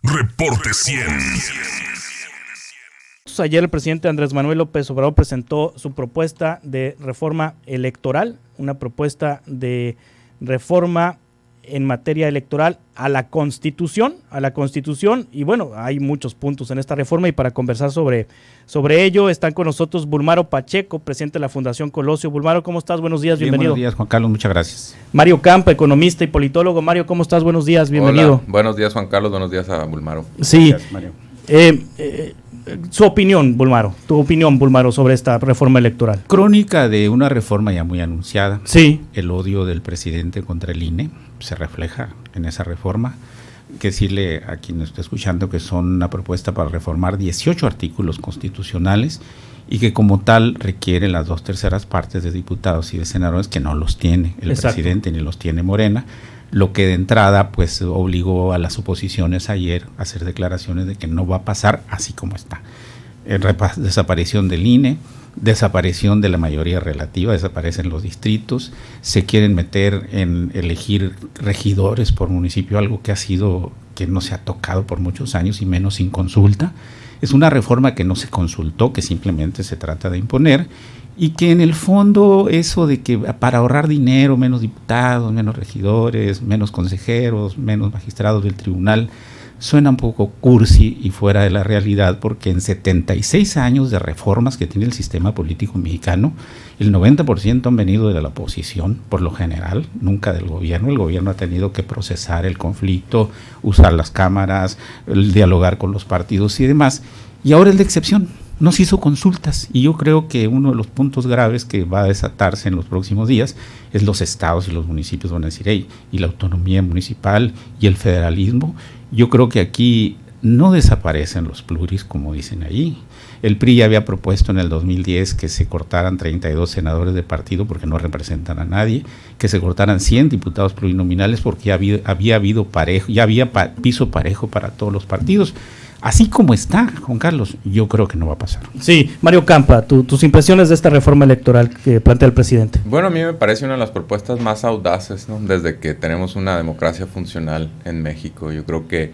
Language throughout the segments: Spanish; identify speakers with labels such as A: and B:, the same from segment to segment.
A: Reporte 100.
B: Ayer el presidente Andrés Manuel López Obrador presentó su propuesta de reforma electoral, una propuesta de reforma en materia electoral a la Constitución, y bueno, hay muchos puntos en esta reforma, y para conversar sobre ello están con nosotros Bulmaro Pacheco, presidente de la Fundación Colosio. Bulmaro, ¿cómo estás? Buenos días, bienvenido.
C: Buenos días, Juan Carlos, muchas gracias.
B: Mario Campa, economista y politólogo. Mario, ¿cómo estás? Buenos días, bienvenido.
D: Hola, buenos días, Juan Carlos, buenos días a Bulmaro.
B: Sí,
C: Gracias, Mario.
B: Tu opinión, Bulmaro, sobre esta reforma electoral.
C: Crónica de una reforma ya muy anunciada.
B: Sí.
C: El odio del presidente contra el INE se refleja en esa reforma. Que decirle a quien nos está escuchando que son una propuesta para reformar 18 artículos constitucionales y que como tal requiere las 2/3 partes de diputados y de senadores, que no los tiene el presidente ni los tiene Morena, lo que de entrada pues obligó a las oposiciones ayer a hacer declaraciones de que no va a pasar así como está. Desaparición del INE, desaparición de la mayoría relativa, desaparecen los distritos, se quieren meter en elegir regidores por municipio, algo que no se ha tocado por muchos años y menos sin consulta. Es una reforma que no se consultó, que simplemente se trata de imponer, y que en el fondo eso de que para ahorrar dinero, menos diputados, menos regidores, menos consejeros, menos magistrados del tribunal, suena un poco cursi y fuera de la realidad, porque en 76 años de reformas que tiene el sistema político mexicano, el 90% han venido de la oposición, por lo general, nunca del gobierno. El gobierno ha tenido que procesar el conflicto, usar las cámaras, dialogar con los partidos y demás, y ahora es la excepción. No se hizo consultas, y yo creo que uno de los puntos graves que va a desatarse en los próximos días es los estados y los municipios van a decir, hey, y la autonomía municipal y el federalismo. Yo creo que aquí no desaparecen los pluris, como dicen allí. El PRI ya había propuesto en el 2010 que se cortaran 32 senadores de partido porque no representan a nadie, que se cortaran 100 diputados plurinominales porque ya había piso parejo para todos los partidos. Así como está, Juan Carlos, yo creo que no va a pasar.
B: Sí, Mario Campa, tus impresiones de esta reforma electoral que plantea el presidente.
D: Bueno, a mí me parece una de las propuestas más audaces, ¿no? Desde que tenemos una democracia funcional en México. Yo creo que,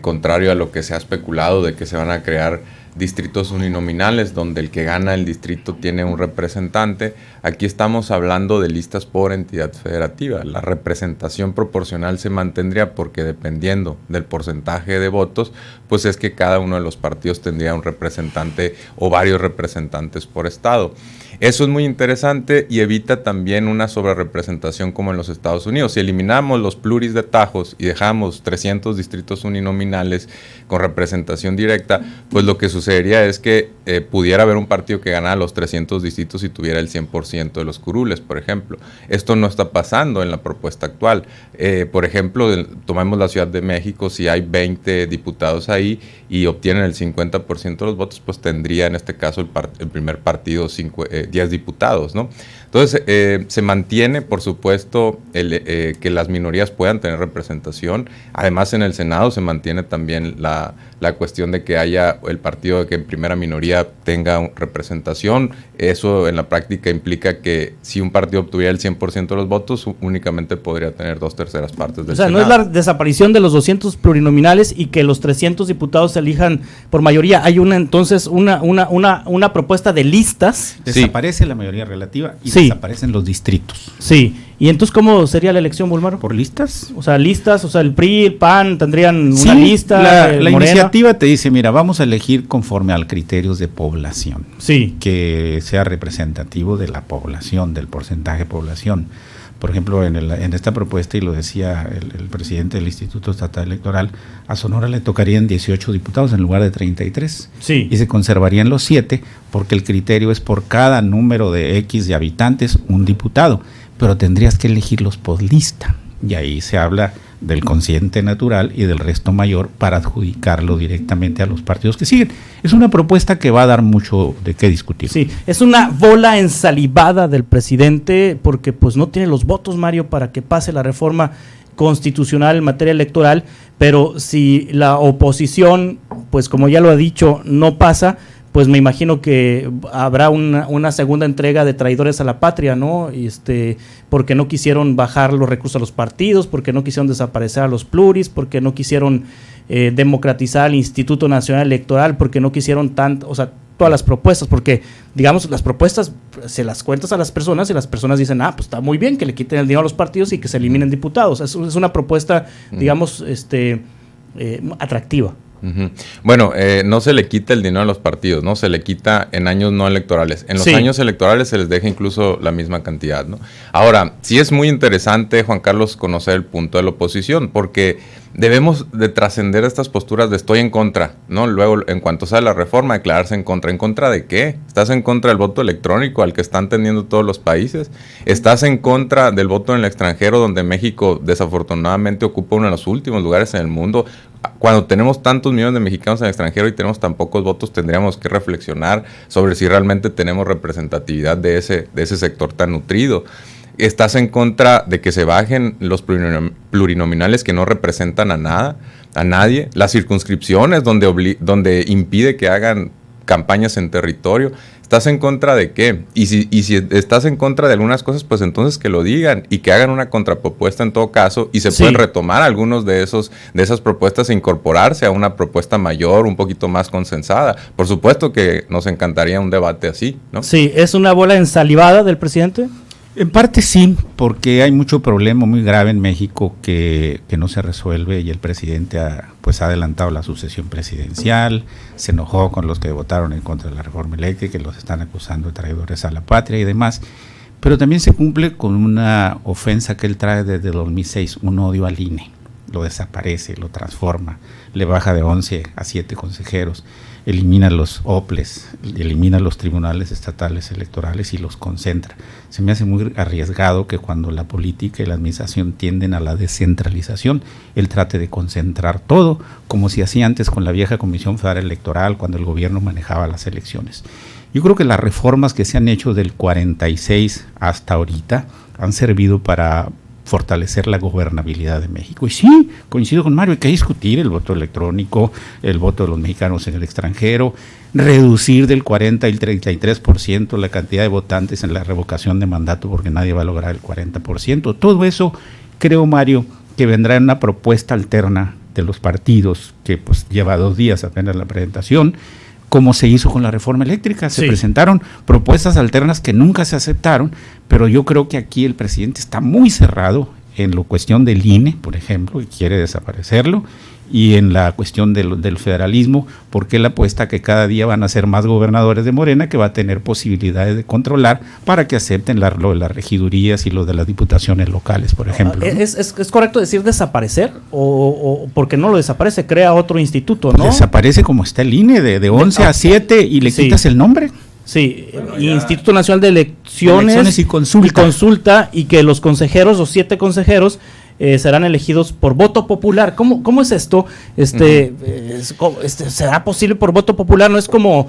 D: contrario a lo que se ha especulado de que se van a crear distritos uninominales donde el que gana el distrito tiene un representante, aquí estamos hablando de listas por entidad federativa. La representación proporcional se mantendría porque dependiendo del porcentaje de votos, pues es que cada uno de los partidos tendría un representante o varios representantes por estado. Eso es muy interesante y evita también una sobrerepresentación como en los Estados Unidos. Si eliminamos los pluris de tajos y dejamos 300 distritos uninominales con representación directa, pues lo que sucedería es que pudiera haber un partido que ganara los 300 distritos y tuviera el 100% de los curules, por ejemplo. Esto no está pasando en la propuesta actual. Por ejemplo, tomemos la Ciudad de México, si hay 20 diputados ahí y obtienen el 50% de los votos, pues tendría en este caso el primer partido 10 diputados, ¿no? Entonces, se mantiene, por supuesto, que las minorías puedan tener representación. Además, en el Senado se mantiene también la cuestión de que haya el partido que en primera minoría tenga representación. Eso en la práctica implica que si un partido obtuviera el 100% de los votos, únicamente podría tener 2/3 partes del Senado.
B: No es la desaparición de los 200 plurinominales y que los 300 diputados se elijan por mayoría. Hay entonces una propuesta de listas.
C: Desaparece la mayoría relativa y desaparecen los distritos.
B: Sí. ¿Y entonces cómo sería la elección, Bulmaro?
C: ¿Por listas?
B: O sea, el PRI, el PAN tendrían una lista.
C: La iniciativa te dice, mira, vamos a elegir conforme a criterios de población.
B: Sí.
C: Que sea representativo de la población, del porcentaje de población. Por ejemplo, en esta propuesta, y lo decía el presidente del Instituto Estatal Electoral, a Sonora le tocarían 18 diputados en lugar de 33.
B: Sí.
C: Y se conservarían los 7, porque el criterio es por cada número de X de habitantes, un diputado. Pero tendrías que elegirlos por lista. Y ahí se habla del consciente natural y del resto mayor para adjudicarlo directamente a los partidos que siguen. Es una propuesta que va a dar mucho de qué discutir.
B: Sí, es una bola ensalivada del presidente porque pues no tiene los votos, Mario, para que pase la reforma constitucional en materia electoral, pero si la oposición, pues como ya lo ha dicho, no pasa, pues me imagino que habrá una segunda entrega de traidores a la patria, ¿no? Porque no quisieron bajar los recursos a los partidos, porque no quisieron desaparecer a los pluris, porque no quisieron democratizar el Instituto Nacional Electoral, porque no quisieron tanto, o sea, todas las propuestas, porque digamos las propuestas se las cuentas a las personas y las personas dicen, pues está muy bien que le quiten el dinero a los partidos y que se eliminen diputados. Es una propuesta, digamos, atractiva.
D: Uh-huh. Bueno, no se le quita el dinero a los partidos, ¿no? Se le quita en años no electorales. En los años electorales se les deja incluso la misma cantidad, ¿no? Ahora, sí es muy interesante, Juan Carlos, conocer el punto de la oposición, porque debemos de trascender estas posturas de estoy en contra, ¿no? Luego, en cuanto sale la reforma, declararse en contra. ¿En contra de qué? ¿Estás en contra del voto electrónico al que están teniendo todos los países? ¿Estás en contra del voto en el extranjero, donde México desafortunadamente ocupa uno de los últimos lugares en el mundo? Cuando tenemos tantos millones de mexicanos en el extranjero y tenemos tan pocos votos, tendríamos que reflexionar sobre si realmente tenemos representatividad de ese sector tan nutrido. ¿Estás en contra de que se bajen los plurinominales que no representan a nadie? Las circunscripciones donde impide que hagan campañas en territorio. ¿Estás en contra de qué? Y si estás en contra de algunas cosas, pues entonces que lo digan y que hagan una contrapropuesta en todo caso, y se pueden retomar algunos de esas propuestas e incorporarse a una propuesta mayor, un poquito más consensada. Por supuesto que nos encantaría un debate así, ¿no? Sí,
B: ¿es una bola ensalivada del presidente?
C: En parte sí, porque hay mucho problema muy grave en México que no se resuelve, y el presidente ha adelantado la sucesión presidencial, se enojó con los que votaron en contra de la reforma eléctrica y los están acusando de traidores a la patria y demás, pero también se cumple con una ofensa que él trae desde 2006, un odio al INE. Lo desaparece, lo transforma, le baja de 11 a 7 consejeros, elimina los OPLES, elimina los tribunales estatales electorales y los concentra. Se me hace muy arriesgado que cuando la política y la administración tienden a la descentralización, él trate de concentrar todo, como se hacía antes con la vieja Comisión Federal Electoral, cuando el gobierno manejaba las elecciones. Yo creo que las reformas que se han hecho del 46 hasta ahorita han servido para fortalecer la gobernabilidad de México. Y sí, coincido con Mario, hay que discutir el voto electrónico, el voto de los mexicanos en el extranjero, reducir del 40 al 33% la cantidad de votantes en la revocación de mandato, porque nadie va a lograr el 40%. Todo eso, creo, Mario, que vendrá en una propuesta alterna de los partidos, que pues lleva 2 días apenas la presentación, como se hizo con la reforma eléctrica. Se presentaron propuestas alternas que nunca se aceptaron, pero yo creo que aquí el presidente está muy cerrado en la cuestión del INE, por ejemplo, y quiere desaparecerlo, y en la cuestión del federalismo, porque él apuesta que cada día van a ser más gobernadores de Morena, que va a tener posibilidades de controlar para que acepten las regidurías y lo de las diputaciones locales, por ejemplo, ¿no?
B: ¿Es correcto decir desaparecer? ¿O porque no lo desaparece, crea otro instituto, no?
C: Desaparece como está el INE, de 11 a 7 y le quitas el nombre.
B: Sí, Instituto Nacional de Elecciones y Consulta, y que los consejeros, los 7 consejeros, serán elegidos por voto popular. ¿Cómo es esto? ¿Será posible por voto popular? ¿No es como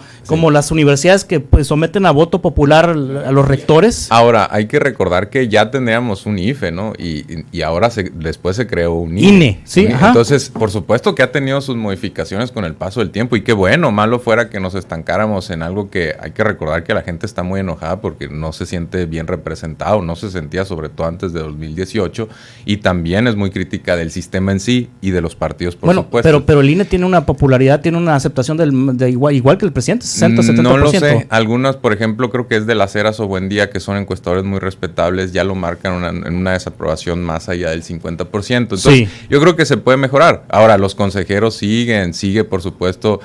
B: las universidades que pues someten a voto popular a los rectores?
D: Ahora, hay que recordar que ya teníamos un IFE, ¿no? Y ahora después se creó un INE.
B: Sí,
D: ajá. Entonces, por supuesto que ha tenido sus modificaciones con el paso del tiempo, y qué bueno, malo fuera que nos estancáramos en algo que hay que recordar que la gente está muy enojada porque no se siente bien representado, no se sentía, sobre todo antes de 2018, y también es muy crítica del sistema en sí y de los partidos, por supuesto.
B: Pero el INE tiene una popularidad, tiene una aceptación igual que el presidente, 60-70%.
D: No lo sé. Algunas, por ejemplo, creo que es de Las Heras o Buendía, que son encuestadores muy respetables, ya lo marcan en una desaprobación más allá del 50%. Entonces, yo creo que se puede mejorar. Ahora, los consejeros sigue, por supuesto,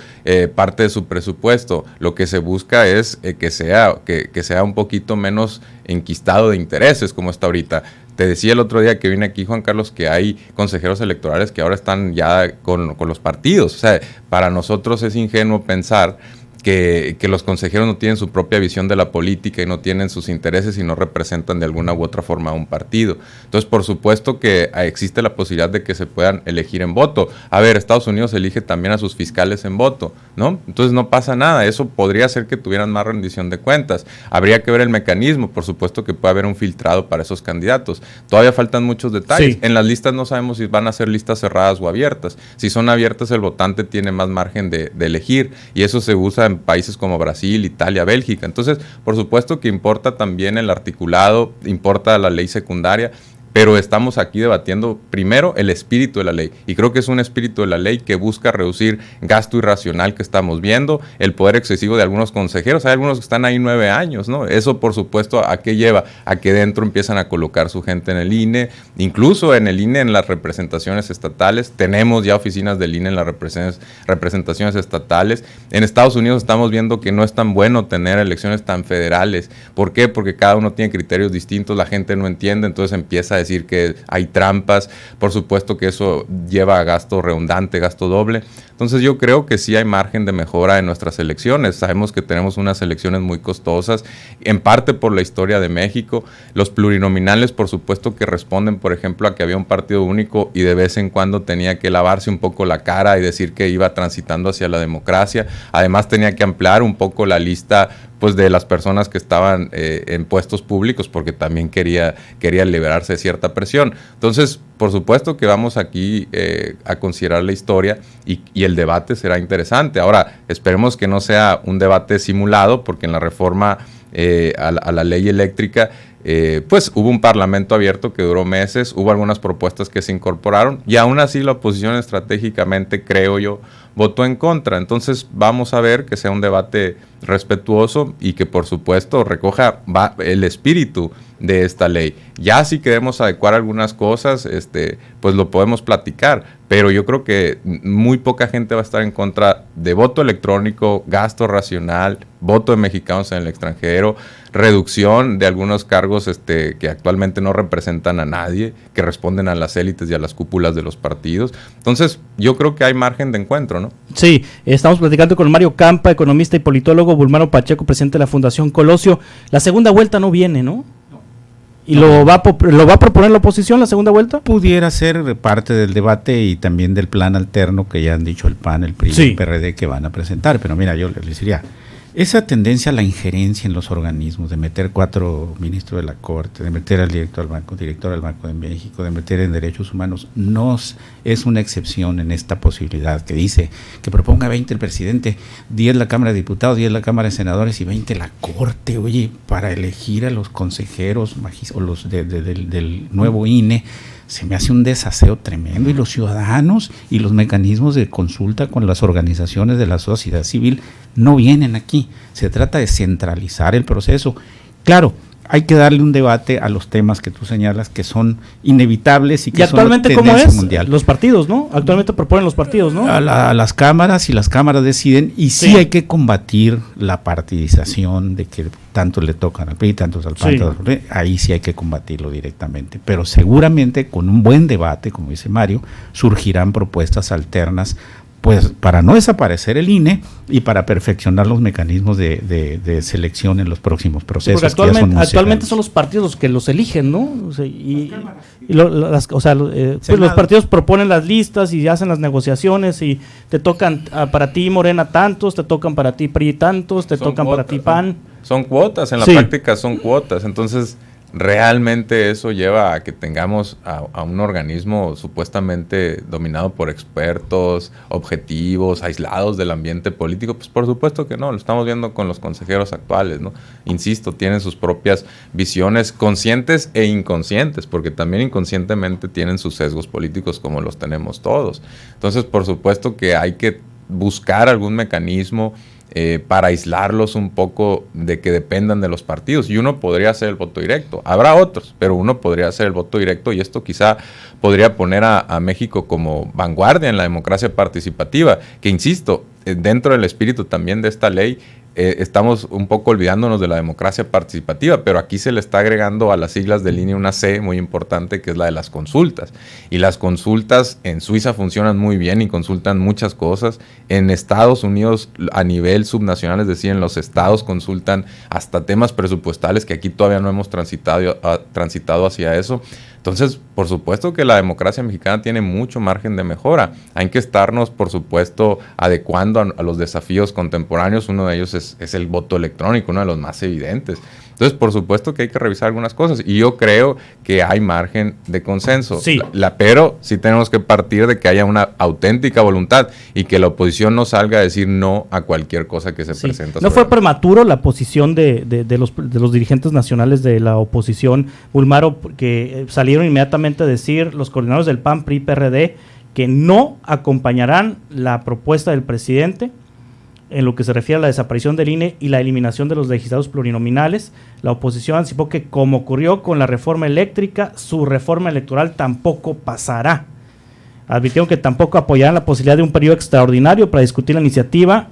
D: parte de su presupuesto. Lo que se busca es que sea un poquito menos enquistado de intereses, como está ahorita. Te decía el otro día que vine aquí, Juan Carlos, que hay consejeros electorales que ahora están ya con los partidos. O sea, para nosotros es ingenuo pensar que los consejeros no tienen su propia visión de la política y no tienen sus intereses y no representan de alguna u otra forma a un partido. Entonces, por supuesto que existe la posibilidad de que se puedan elegir en voto. A ver, Estados Unidos elige también a sus fiscales en voto, ¿no? Entonces no pasa nada. Eso podría hacer que tuvieran más rendición de cuentas. Habría que ver el mecanismo. Por supuesto que puede haber un filtrado para esos candidatos. Todavía faltan muchos detalles. En las listas no sabemos si van a ser listas cerradas o abiertas. Si son abiertas, el votante tiene más margen de elegir, y eso se usa en países como Brasil, Italia, Bélgica. Entonces, por supuesto que importa también el articulado, importa la ley secundaria. pero estamos aquí debatiendo primero el espíritu de la ley, y creo que es un espíritu de la ley que busca reducir gasto irracional que estamos viendo, el poder excesivo de algunos consejeros. Hay algunos que están ahí 9 años, ¿no? Eso, por supuesto, ¿a qué lleva? A que dentro empiezan a colocar su gente en el INE, incluso en el INE, en las representaciones estatales. Tenemos ya oficinas del INE en las representaciones estatales. En Estados Unidos estamos viendo que no es tan bueno tener elecciones tan federales. ¿Por qué? Porque cada uno tiene criterios distintos, la gente no entiende, entonces empieza a decir que hay trampas. Por supuesto que eso lleva a gasto redundante, gasto doble. Entonces yo creo que sí hay margen de mejora en nuestras elecciones. Sabemos que tenemos unas elecciones muy costosas, en parte por la historia de México. Los plurinominales, por supuesto que responden, por ejemplo, a que había un partido único y de vez en cuando tenía que lavarse un poco la cara y decir que iba transitando hacia la democracia. Además tenía que ampliar un poco la lista, pues, de las personas que estaban en puestos públicos, porque también quería liberarse de cierta presión. Entonces, por supuesto que vamos aquí a considerar la historia y el debate será interesante. Ahora, esperemos que no sea un debate simulado, porque en la reforma a la ley eléctrica, pues hubo un parlamento abierto que duró meses, hubo algunas propuestas que se incorporaron y aún así la oposición estratégicamente, creo yo, votó en contra. Entonces vamos a ver que sea un debate respetuoso y que por supuesto recoja el espíritu de esta ley. Ya si queremos adecuar algunas cosas, pues lo podemos platicar, pero yo creo que muy poca gente va a estar en contra de voto electrónico, gasto racional, voto de mexicanos en el extranjero, reducción de algunos cargos que actualmente no representan a nadie, que responden a las élites y a las cúpulas de los partidos. Entonces, yo creo que hay margen de encuentro, ¿no?
B: Sí, estamos platicando con Mario Campa, economista y politólogo, Bulmaro Pacheco, presidente de la Fundación Colosio. La segunda vuelta no viene, ¿no? ¿Y lo va a proponer la oposición la segunda vuelta?
C: Pudiera ser parte del debate y también del plan alterno que ya han dicho el PAN, el PRI y el PRD que van a presentar. Pero mira, yo les diría, esa tendencia a la injerencia en los organismos, de meter 4 ministros de la Corte, de meter al director del Banco de México, de meter en derechos humanos, no es una excepción en esta posibilidad que dice que proponga 20 el presidente, 10 la Cámara de Diputados, 10 la Cámara de Senadores y 20 la Corte. Oye, para elegir a los consejeros o los del nuevo INE, se me hace un desaseo tremendo, y los ciudadanos y los mecanismos de consulta con las organizaciones de la sociedad civil no vienen aquí. Se trata de centralizar el proceso. Claro, hay que darle un debate a los temas que tú señalas que son inevitables y que
B: actualmente
C: son tendencia
B: mundial. Los partidos, ¿no? Actualmente proponen los partidos, ¿no?
C: A las cámaras, y las cámaras deciden, y sí hay que combatir la partidización de que tanto le tocan al PRI, tantos al PAN, ahí sí hay que combatirlo directamente. Pero seguramente con un buen debate, como dice Mario, surgirán propuestas alternas, pues para no desaparecer el INE y para perfeccionar los mecanismos de selección en los próximos procesos.
B: Porque actualmente son los partidos los que los eligen, ¿no? O sea, los partidos proponen las listas y hacen las negociaciones, y te tocan para ti Morena tantos, te tocan para ti PRI tantos, te tocan para ti PAN.
D: Son cuotas, en la práctica son cuotas. Entonces, realmente eso lleva a que tengamos a un organismo supuestamente dominado por expertos, objetivos, aislados del ambiente político. Pues por supuesto que no, lo estamos viendo con los consejeros actuales, ¿no? Insisto, tienen sus propias visiones conscientes e inconscientes, porque también inconscientemente tienen sus sesgos políticos como los tenemos todos. Entonces, por supuesto que hay que buscar algún mecanismo para aislarlos un poco de que dependan de los partidos, y uno podría hacer el voto directo. Habrá otros, pero uno podría hacer el voto directo, y esto quizá podría poner a México como vanguardia en la democracia participativa, que insisto, dentro del espíritu también de esta ley, estamos un poco olvidándonos de la democracia participativa, pero aquí se le está agregando a las siglas del INE una C muy importante, que es la de las consultas. Y las consultas en Suiza funcionan muy bien y consultan muchas cosas. En Estados Unidos, a nivel subnacional, es decir, en los estados, consultan hasta temas presupuestales, que aquí todavía no hemos transitado hacia eso. Entonces, por supuesto que la democracia mexicana tiene mucho margen de mejora. Hay que estarnos, por supuesto, adecuando a los desafíos contemporáneos. Uno de ellos es el voto electrónico, uno de los más evidentes. Entonces, por supuesto que hay que revisar algunas cosas y yo creo que hay margen de consenso.
B: Sí.
D: Pero sí tenemos que partir de que haya una auténtica voluntad y que la oposición no salga a decir no a cualquier cosa que se presenta.
B: ¿No fue prematuro la posición de los dirigentes nacionales de la oposición, Bulmaro, que salieron inmediatamente a decir los coordinadores del PAN, PRI, PRD, que no acompañarán la propuesta del presidente en lo que se refiere a la desaparición del INE y la eliminación de los legislados plurinominales? La oposición anticipó que, como ocurrió con la reforma eléctrica, su reforma electoral tampoco pasará. Advirtieron que tampoco apoyarán la posibilidad de un periodo extraordinario para discutir la iniciativa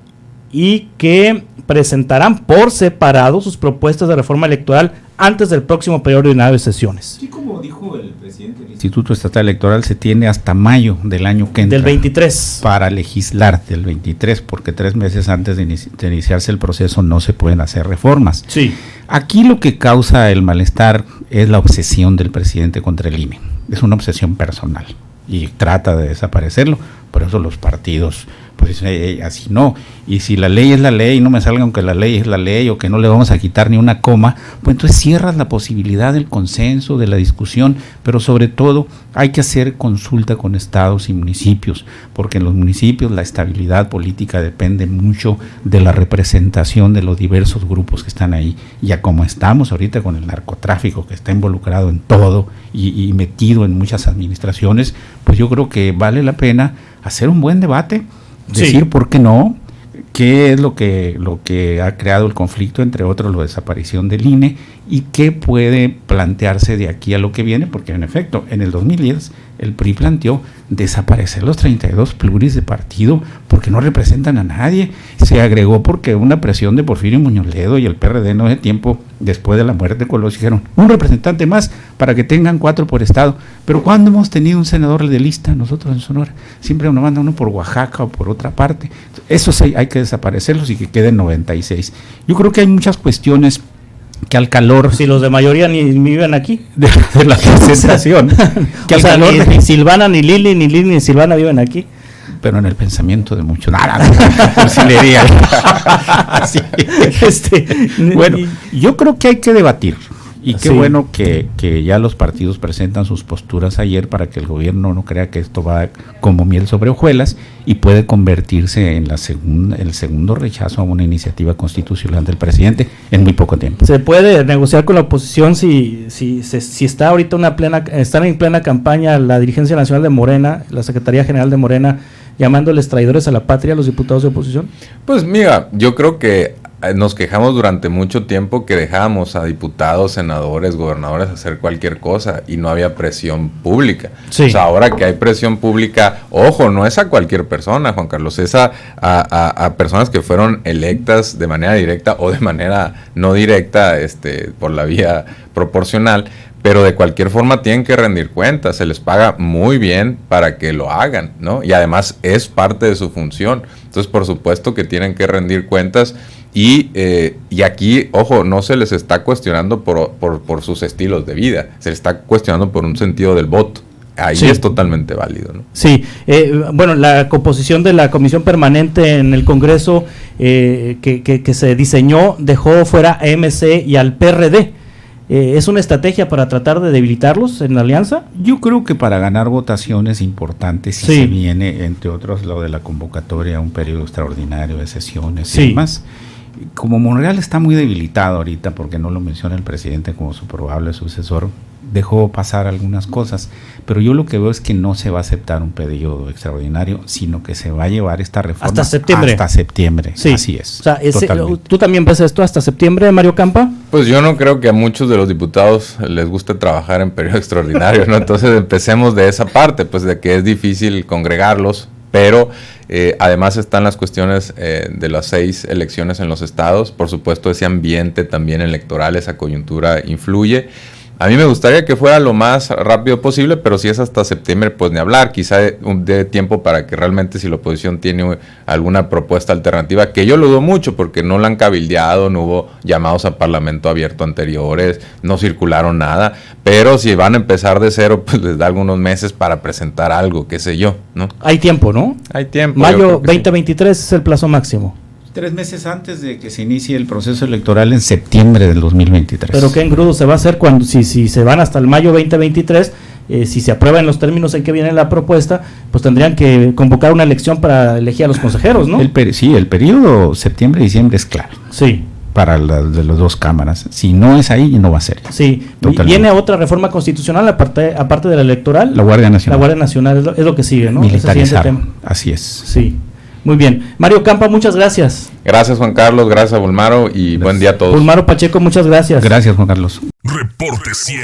B: y que presentarán por separado sus propuestas de reforma electoral antes del próximo periodo ordinario de sesiones.
C: Sí, como dijo el presidente del Instituto Estatal Electoral, se tiene hasta mayo del año que entra.
B: Del 23.
C: Para legislar del 23, porque 3 meses antes de iniciarse el proceso no se pueden hacer reformas.
B: Sí.
C: Aquí lo que causa el malestar es la obsesión del presidente contra el INE. Es una obsesión personal y trata de desaparecerlo. Por eso los partidos pues así no, y si la ley es la ley, no me salgan que la ley es la ley o que no le vamos a quitar ni una coma, pues entonces cierras la posibilidad del consenso, de la discusión, pero sobre todo hay que hacer consulta con estados y municipios, porque en los municipios la estabilidad política depende mucho de la representación de los diversos grupos que están ahí, y ya como estamos ahorita con el narcotráfico que está involucrado en todo y metido en muchas administraciones, pues yo creo que vale la pena hacer un buen debate, decir sí, por qué no, qué es lo que ha creado el conflicto, entre otros la desaparición del INE, y qué puede plantearse de aquí a lo que viene, porque en efecto, en el 2010 el PRI planteó desaparecer los 32 pluris de partido porque no representan a nadie. Se agregó porque una presión de Porfirio Muñoz Ledo y el PRD no de tiempo después de la muerte de Colosio dijeron un representante más para que tengan 4 por estado. Pero ¿cuándo hemos tenido un senador de lista nosotros en Sonora? Siempre nos mandan uno por Oaxaca o por otra parte. Esos hay que desaparecerlos y que queden 96. Yo creo que hay muchas cuestiones que al calor...
B: Si los de mayoría ni viven aquí.
C: De la concentración.
B: Que o sea, ni Silvana, ni Lili, ni Silvana viven aquí.
C: Pero en el pensamiento de muchos. Cursilería. Bueno, yo creo que hay que debatir. Y qué bueno que ya los partidos presentan sus posturas ayer para que el gobierno no crea que esto va como miel sobre hojuelas y puede convertirse en el segundo rechazo a una iniciativa constitucional del presidente en muy poco tiempo.
B: ¿Se puede negociar con la oposición si está ahorita están en plena campaña la dirigencia nacional de Morena, la Secretaría General de Morena, llamándoles traidores a la patria a los diputados de oposición?
D: Pues mira, yo creo que nos quejamos durante mucho tiempo que dejábamos a diputados, senadores, gobernadores hacer cualquier cosa y no había presión pública. Sí. O sea, ahora que hay presión pública, ojo, no es a cualquier persona, Juan Carlos, es a personas que fueron electas de manera directa o de manera no directa, por la vía proporcional, pero de cualquier forma tienen que rendir cuentas, se les paga muy bien para que lo hagan, ¿no? Y además es parte de su función. Entonces, por supuesto que tienen que rendir cuentas. Y aquí, ojo, no se les está cuestionando por sus estilos de vida, se les está cuestionando por un sentido del voto. Ahí sí, es totalmente válido, ¿no?
B: Sí, bueno, la composición de la comisión permanente en el Congreso que se diseñó dejó fuera a MC y al PRD. ¿Es una estrategia para tratar de debilitarlos en la alianza?
C: Yo creo que para ganar votaciones importantes sí se viene, entre otros, lo de la convocatoria a un periodo extraordinario de sesiones y demás. Como Monreal está muy debilitado ahorita, porque no lo menciona el presidente como su probable sucesor, dejó pasar algunas cosas, pero yo lo que veo es que no se va a aceptar un periodo extraordinario, sino que se va a llevar esta reforma
B: hasta septiembre.
C: Hasta septiembre, sí. Así es.
B: O sea, ¿tú también ves esto hasta septiembre, Mario Campa?
D: Pues yo no creo que a muchos de los diputados les guste trabajar en periodo extraordinario, ¿no? Entonces empecemos de esa parte, pues de que es difícil congregarlos, pero además están las cuestiones de las 6 elecciones en los estados. Por supuesto, ese ambiente también electoral, esa coyuntura influye. A mí me gustaría que fuera lo más rápido posible, pero si es hasta septiembre, pues ni hablar. Quizá dé tiempo para que realmente, si la oposición tiene alguna propuesta alternativa, que yo lo dudo mucho porque no la han cabildeado, no hubo llamados a parlamento abierto anteriores, no circularon nada, pero si van a empezar de cero, pues les da algunos meses para presentar algo, qué sé yo, ¿no?
B: Hay tiempo, ¿no?
D: Hay tiempo.
B: Mayo 2023 sí. Es el plazo máximo.
C: 3 meses antes de que se inicie el proceso electoral en septiembre del 2023.
B: Pero qué engrudo se va a hacer cuando si se van hasta el mayo 2023, si se aprueban los términos en que viene la propuesta, pues tendrían que convocar una elección para elegir a los consejeros, ¿no?
C: Sí, el periodo septiembre-diciembre es claro.
B: Sí.
C: Para de las dos cámaras. Si no es ahí, no va a ser.
B: Sí.
C: Totalmente.
B: ¿Viene otra reforma constitucional aparte de la electoral?
C: La Guardia Nacional.
B: La Guardia Nacional es lo que sigue, ¿no?
C: Militarizaron. Así es.
B: Sí. Muy bien. Mario Campa, muchas gracias.
D: Gracias, Juan Carlos. Gracias a Bulmaro y buen día a todos.
B: Bulmaro Pacheco, muchas gracias.
C: Gracias, Juan Carlos.
A: Reporte 100.